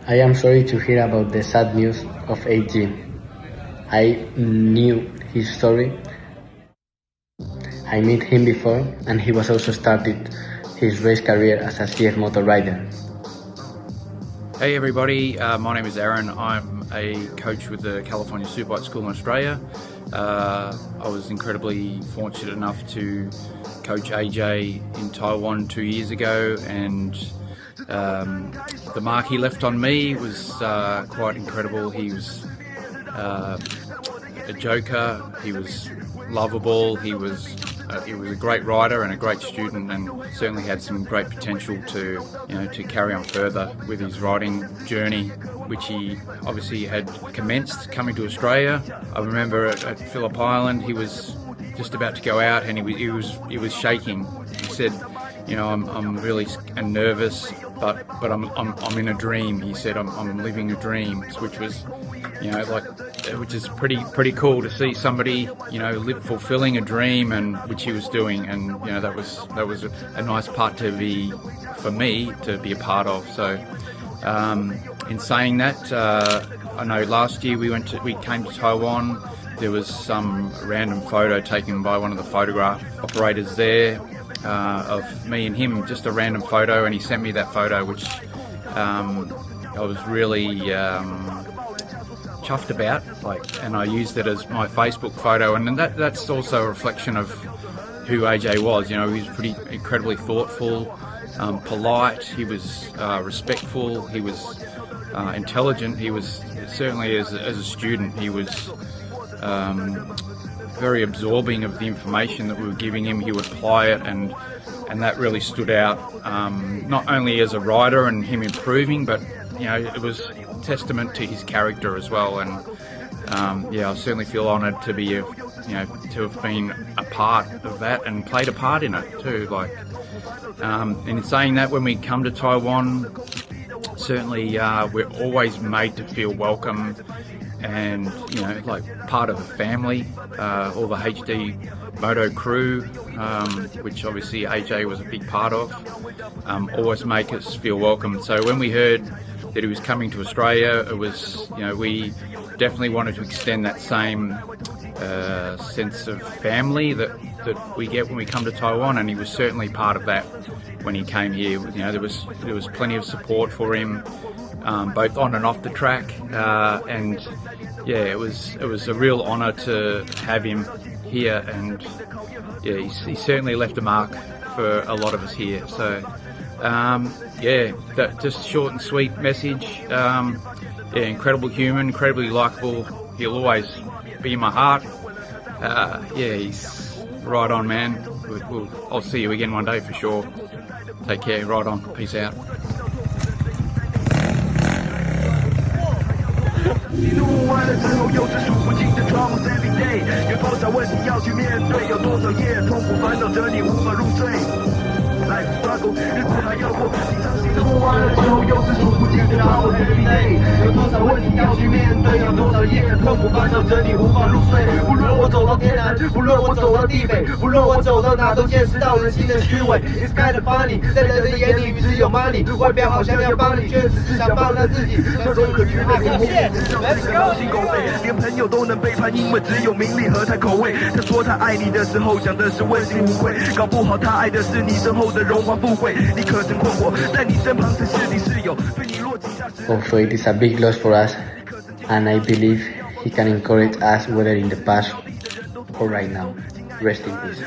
I am sorry to hear about the sad news of AJ. I knew his story. I met him before, and he was also started his race career as a CF motor rider. Hey everybody, my name is Aaron. I'm a coach with the California Superbike School in Australia. I was incredibly fortunate enough to coach AJ in Taiwan 2 years ago, and the mark he left on me was quite incredible. He was a joker, he was lovable, he was a great rider and a great student, and certainly had some great potential to carry on further with his riding journey, which he obviously had commenced coming to Australia. I remember at Phillip Island, he was just about to go out, and he was shaking. He said, I'm really nervous, but I'm in a dream. He said, I'm living a dream, which was, which is pretty cool to see somebody, fulfilling a dream, and which he was doing, and that was a nice part for me to be a part of. So, in saying that, I know last year we came to Taiwan. There was some random photo taken by one of the photograph operators there of me and him, just a random photo, and he sent me that photo, which I was really chuffed about, and I used it as my Facebook photo, and that's also a reflection of who AJ was. He was pretty incredibly thoughtful, polite, he was respectful, he was intelligent, he was certainly as a student, he was very absorbing of the information that we were giving him. He would apply it, and that really stood out, not only as a rider and him improving, but it was testament to his character as well. And I certainly feel honoured to be to have been a part of that and played a part in it too. And in saying that, when we come to Taiwan, certainly we're always made to feel welcome and part of the family. All the HD Moto crew, which obviously AJ was a big part of, always make us feel welcome. So when we heard that he was coming to Australia, it was, we definitely wanted to extend that same sense of family that we get when we come to Taiwan, and he was certainly part of that when he came here. There was plenty of support for him, both on and off the track, and it was a real honour to have him here, and he certainly left a mark for a lot of us here. So that just short and sweet message. Incredible human, incredibly likeable. He'll always be in my heart. He's right on, man. I'll see you again one day for sure. Take care, right on, peace out. 喜怒完了之后，又是数不尽的 troubles every day， 有多少问题要去面对，有多少夜痛苦烦恼着你无法入睡。Life struggle， 日子还要过，经常喜怒完了之后，又是数不尽的 troubles every day， 有多少问题要去面对，有多少夜痛苦烦恼着你无法入睡。无论我走到天南，无论我走到地北，无论我走到哪，都见识到人心的虚伪。It's kind of funny， 在人的眼里只有 money， 外表好像要帮你，却只是想帮他自己。那种可去爱过后，Let's go， 心狗肺，连朋友都能背叛，因为只有名利和他口味。他说他爱你的时候，讲的是问心无愧，搞不好他爱的是你身后的荣华富贵。你可曾困惑，在你身旁才是你室友，对你落井下石。Also, it is a big loss for us, and I believe he can encourage us, whether in the past or right now. Rest in peace.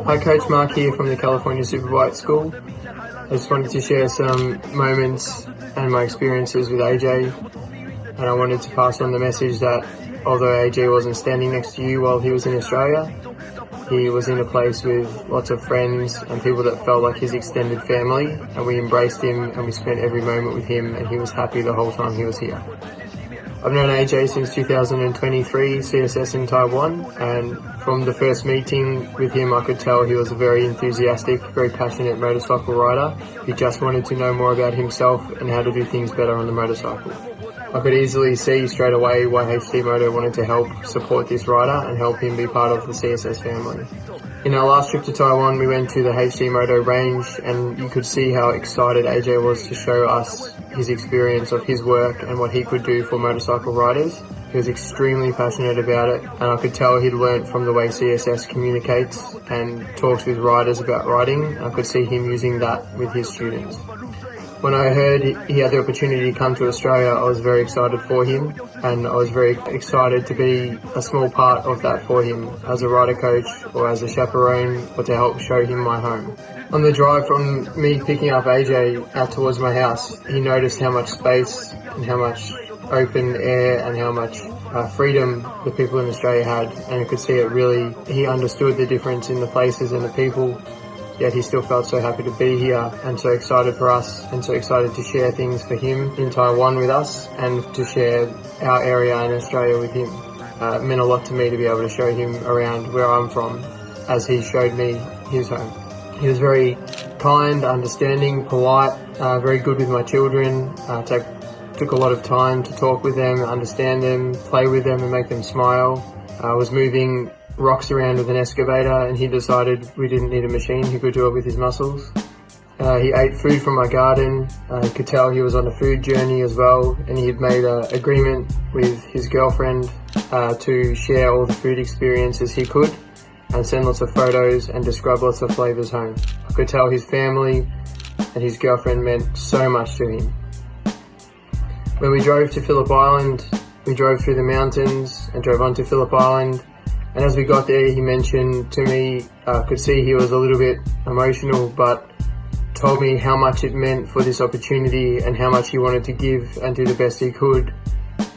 Hi, Coach Mark here from the California Superbike School. I just wanted to share some moments and my experiences with AJ, and I wanted to pass on the message that although AJ wasn't standing next to you while he was in Australia, he was in a place with lots of friends and people that felt like his extended family, and we embraced him and we spent every moment with him, and he was happy the whole time he was here. I've known AJ since 2023 CSS in Taiwan, and from the first meeting with him I could tell he was a very enthusiastic, very passionate motorcycle rider. He just wanted to know more about himself and how to do things better on the motorcycle. I could easily see straight away why HD Moto wanted to help support this rider and help him be part of the CSS family. In our last trip to Taiwan, we went to the HD Moto range, and you could see how excited AJ was to show us his experience of his work and what he could do for motorcycle riders. He was extremely passionate about it, and I could tell he'd learnt from the way CSS communicates and talks with riders about riding. I could see him using that with his students. When I heard he had the opportunity to come to Australia, I was very excited for him, and I was very excited to be a small part of that for him as a rider coach or as a chaperone, or to help show him my home. On the drive from me picking up AJ out towards my house, he noticed how much space and how much open air and how much freedom the people in Australia had, and I could see it really, he understood the difference in the places and the people, yet he still felt so happy to be here and so excited for us and so excited to share things for him in Taiwan with us and to share our area in Australia with him. It meant a lot to me to be able to show him around where I'm from as he showed me his home. He was very kind, understanding, polite, very good with my children, took a lot of time to talk with them, understand them, play with them and make them smile. I was moving rocks around with an excavator, and he decided we didn't need a machine, he could do it with his muscles. He ate food from my garden. I could tell he was on a food journey as well, and he had made an agreement with his girlfriend to share all the food experiences he could and send lots of photos and describe lots of flavours home. I could tell his family and his girlfriend meant so much to him. When we drove to Phillip Island, we drove through the mountains and drove onto Phillip Island. And as we got there, he mentioned to me, I could see he was a little bit emotional, but told me how much it meant for this opportunity and how much he wanted to give and do the best he could.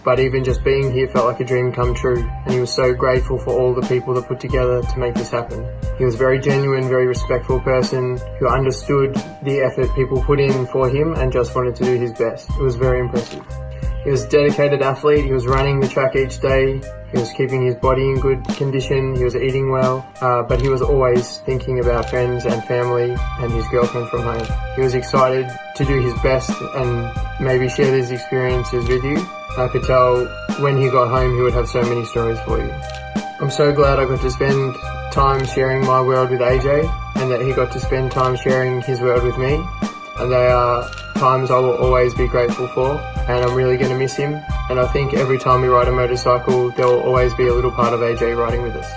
But even just being here felt like a dream come true, and he was so grateful for all the people that put together to make this happen. He was a very genuine, very respectful person who understood the effort people put in for him and just wanted to do his best. It was very impressive. He was a dedicated athlete. He was running the track each day. He was keeping his body in good condition. He was eating well, but he was always thinking about friends and family and his girlfriend from home. He was excited to do his best and maybe share these experiences with you. I could tell when he got home he would have so many stories for you. I'm so glad I got to spend time sharing my world with AJ, and that he got to spend time sharing his world with me. And they are times I will always be grateful for, and I'm really going to miss him. And I think every time we ride a motorcycle, there will always be a little part of AJ riding with us.